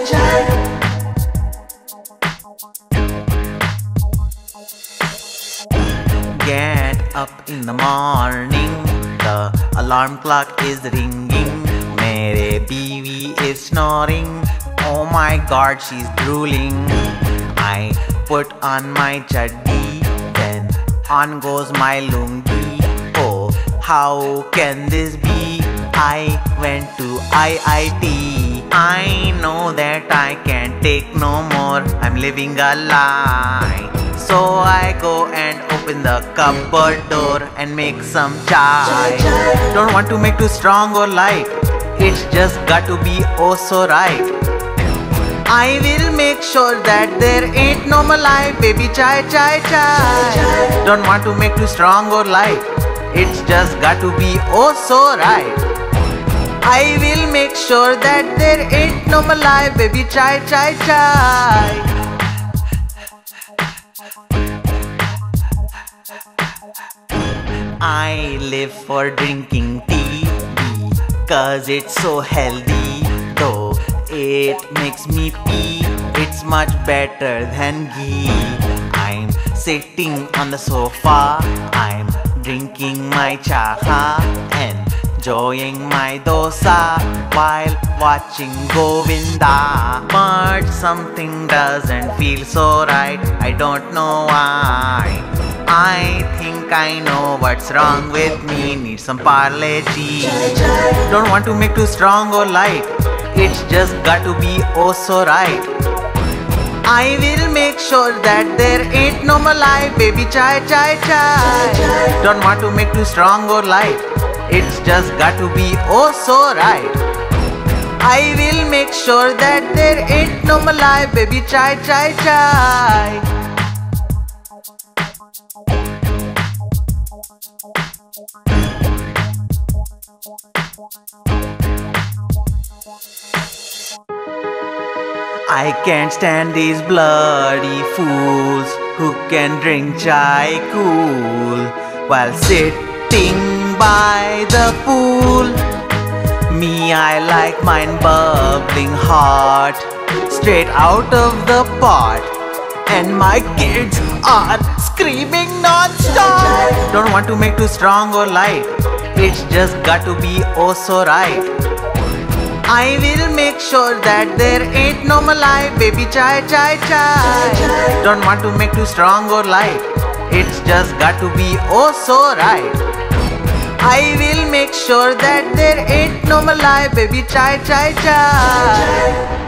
chai chai. Get up in the morning, the alarm clock is ringing. Mere beewi is snoring, oh my god, she's drooling. I put on my chaddi, then on goes my lungi. Oh, how can this be? I went to IIT. I know that I can't take no more, I'm living a lie. So I go and open the cupboard door and make some chai. Don't want to make too strong or light, it's just got to be oh so right. I will make sure that there ain't no malai, baby chai chai chai. Don't want to make too strong or light, it's just got to be oh so right. I will make sure that there ain't no malai, baby chai chai chai. I live for drinking tea because it's so healthy. Though it makes me pee, it's much better than ghee. I'm sitting on the sofa, I'm drinking my chaha and enjoying my dosa while watching Govinda. But something doesn't feel so right, I don't know why. I think I know what's wrong with me, need some Parle-G. Don't want to make too strong or light, it's just got to be oh so right. I will make sure that there ain't no malai, baby chai chai chai. Don't want to make too strong or light, it's just got to be oh so right. I will make sure that there ain't no malai, baby chai chai chai. I can't stand these bloody fools who can drink chai cool while sitting by the pool. Me, I like mine bubbling hot, straight out of the pot, and my kids are screaming non-stop. Don't want to make too strong or light, it's just got to be oh so right. I will make sure that there ain't no malai, baby chai chai chai. Don't want to make too strong or light, it's just got to be oh so right. I will make sure that there ain't no malai, baby chai chai chai.